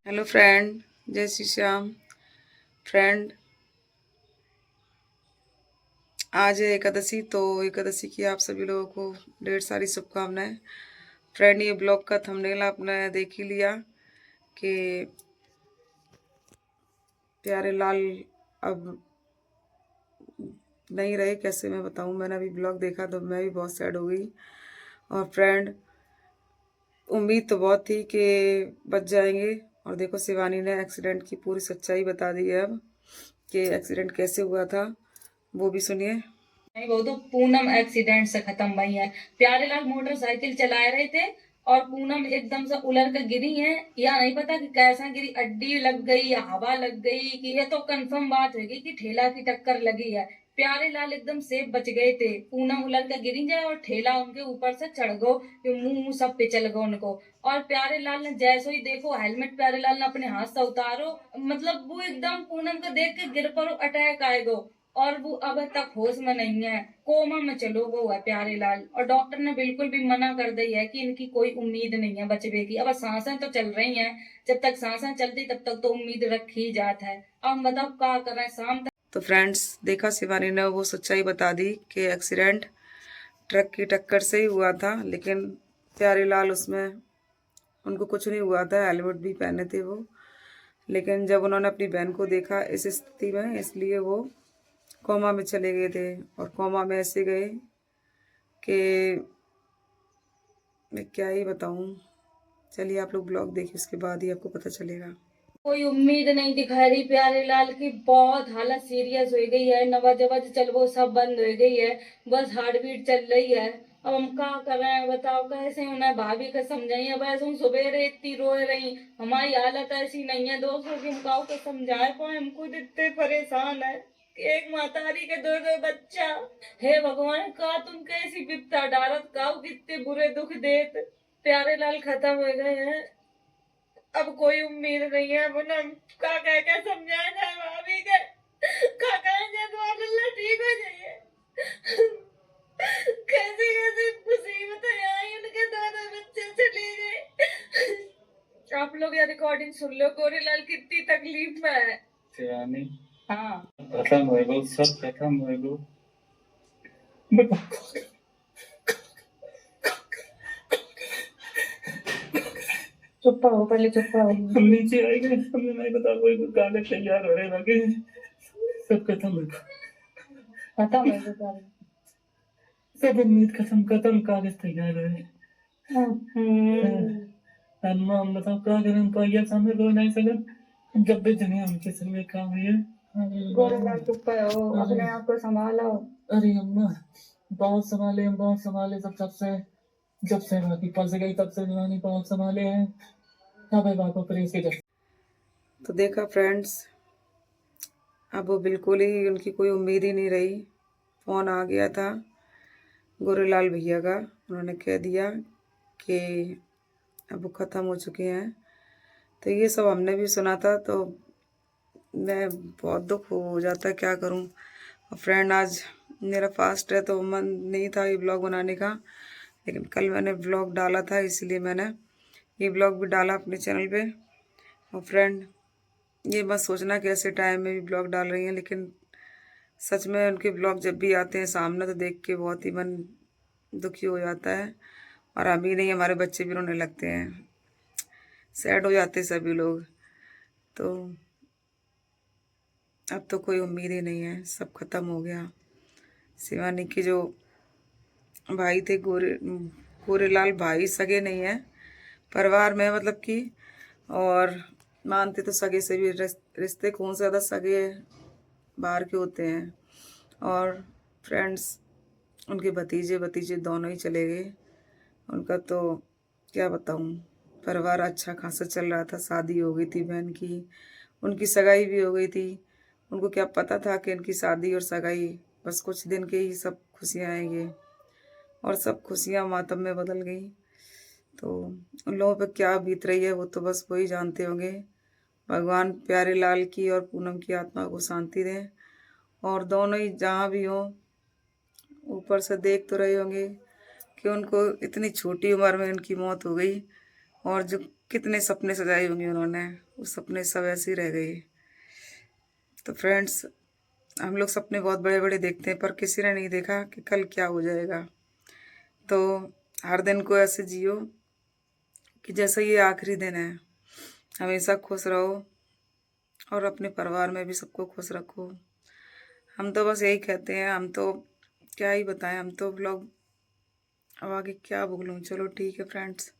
Hello friend, जय Shri Shyam. Friend, आज है एकादशी, तो एकादशी की आप सभी लोगों को ढेर सारी शुभकामनाएं। फ्रेंड, ये ब्लॉग का थंबनेल आपने देख ही लिया कि प्यारे लाल अब नहीं रहे। कैसे मैं बताऊं, मैंने अभी ब्लॉग देखा तो मैं भी बहुत सैड हो गई। और फ्रेंड, उम्मीद तो बहुत थी कि बच जाएंगे, और देखो शिवानी ने एक्सीडेंट की पूरी सच्चाई बता दी है अब कि एक्सीडेंट कैसे हुआ था, वो भी सुनिए। नहीं, वो तो पूनम एक्सीडेंट से खत्म हुई है। प्यारेलाल मोटरसाइकिल चला रहे थे और पूनम एकदम से उलट कर गिरी है। या नहीं पता कि कैसा गिरी, अड्डी लग गई या हवा लग गई, कि ये तो कंफर्म बात होगी कि ठेला की टक्कर लगी है। प्यारेलाल एकदम सेफ बच गए थे। पूनम उलट कर गिरी जाए और ठेला उनके ऊपर से चढ़ गो, मुंह मुंह सब पिचल गो उनको। और प्यारेलाल ने जैसे ही देखो हेलमेट प्यारेलाल ने अपने हाथ से उतारो, मतलब वो एकदम पूनम को देख के गिर पड़ो, अटैक आएगो। और वो अब तक होश में नहीं है, कोमा में चलो गो है प्यारेलाल। और डॉक्टर ने बिल्कुल भी मना कर दी है कि इनकी कोई उम्मीद नहीं है बचने की। अब सांसें तो चल रही हैं, जब तक सांसें चलती तब तक तो उम्मीद रखी जात है। अब हम बताओ क्या करें, शाम तक। तो फ्रेंड्स, देखा शिवानी ने वो सच्चाई बता दी कि एक्सीडेंट ट्रक की टक्कर से ही हुआ था, लेकिन प्यारेलाल उसमें उनको कुछ नहीं हुआ था, हेलमेट भी पहने थे वो। लेकिन जब उन्होंने अपनी बहन को देखा इस स्थिति में, इसलिए वो कोमा में चले गए थे। और कोमा में ऐसे गए कि मैं क्या ही बताऊं। चलिए आप लोग ब्लॉग देखिए, उसके बाद ही आपको पता चलेगा। कोई उम्मीद नहीं दिखा रही प्यारेलाल की, बहुत हालत सीरियस हो गई है। नवज वज चल वो सब बंद हो गई है, बस हार्ट बीट चल रही है। अब हम क्या कर रहे हैं बताओ, कैसे उन्हें भाभी का समझाई। अब ऐसे हम सवेरे इतनी रोए रही, हमारी हालत ऐसी नहीं है दोस्तों कि हम काऊ को समझाए पाए। हम खुद इतने परेशान है कि एक मातारी के दो दो बच्चा। हे भगवान, का तुम कैसी विपदा डारत, काऊ कितने बुरे दुख देत। प्यारेलाल खत्म हो गए हैं, अब कोई उम्मीद नहीं है। अब ना का कह के समझाया जाए भाभी के, का कहे जाए तो अल्लाह ठीक हो जाइए। कैसी कैसी मुसीबतें आई, उनके दादा बच्चे चले गए। आप लोग ये रिकॉर्डिंग सुन लो, गोरेलाल कितनी तकलीफ में है। शिवानी, हाँ खत्म हो गो, सब खत्म हो गो। चुप रहो, पहले चुप रहो। हम नीचे आए गए, हमने नहीं बता, कोई कागज तैयार हो रहे लगे, सब खत्म हो गया। खत्म हो गया, सब उम्मीद खत्म, खत्म, कागज तैयार हो रहे। अम्मा, हम बताओ क्या करें, हम ये सामने रो नहीं सकते। जब भी दुनिया उनके सर में काम हुई है। गोरेलाल चुप रहो, अपने आप को संभालो। अरे अम्मा, बहुत संभाले हम, बहुत संभाले सब, जब से राखी फंस गई तब से दीवानी बहुत संभाले हैं। अब है बातों पर इसके जब। तो देखा फ्रेंड्स, अब वो बिल्कुल ही उनकी कोई उम्मीद ही नहीं रही। फ़ोन आ गया था गोरेलाल भैया का, उन्होंने कह दिया कि अब वो ख़त्म हो चुके हैं। तो ये सब हमने भी सुना था, तो मैं बहुत दुख हो जाता है, क्या करूं। और फ्रेंड, आज मेरा फास्ट है तो मन नहीं था ये ब्लॉग बनाने का, लेकिन कल मैंने ब्लॉग डाला था, इसलिए मैंने ये ब्लॉग भी डाला अपने चैनल पे। और फ्रेंड, ये मत सोचना कि ऐसे टाइम में भी ब्लॉग डाल रही हैं, लेकिन सच में उनके ब्लॉग जब भी आते हैं सामने तो देख के बहुत ही मन दुखी हो जाता है। और हम ही नहीं, हमारे बच्चे भी रोने लगते हैं, सैड हो जाते हैं सभी लोग। तो अब तो कोई उम्मीद ही नहीं है, सब खत्म हो गया। शिवानी के जो भाई थे, गोरेलाल भाई सगे नहीं है परिवार में, मतलब कि, और मानते तो सगे से भी रिश्ते कौन से ज़्यादा सगे बाहर के होते हैं। और फ्रेंड्स, उनके भतीजे भतीजे दोनों ही चले गए। उनका तो क्या बताऊं, परिवार अच्छा खासा चल रहा था, शादी हो गई थी बहन की, उनकी सगाई भी हो गई थी। उनको क्या पता था कि इनकी शादी और सगाई बस कुछ दिन के ही सब खुशियाँ आएंगी, और सब खुशियाँ मातम में बदल गई। तो उन लोगों पर क्या बीत रही है वो तो बस वही जानते होंगे। भगवान प्यारे लाल की और पूनम की आत्मा को शांति दें। और दोनों ही जहाँ भी हों, ऊपर से देख तो रहे होंगे कि उनको इतनी छोटी उम्र में उनकी मौत हो गई, और जो कितने सपने सजाए होंगे उन्होंने, वो सपने सब ऐसे ही रह गए। तो फ्रेंड्स, हम लोग सपने बहुत बड़े बड़े देखते हैं, पर किसी ने नहीं देखा कि कल क्या हो जाएगा। तो हर दिन को ऐसे जियो कि जैसे ये आखिरी दिन है। हमेशा खुश रहो और अपने परिवार में भी सबको खुश रखो। हम तो बस यही कहते हैं, हम तो क्या ही बताएं, हम तो व्लॉग अब आगे क्या बोलूं। चलो ठीक है फ्रेंड्स,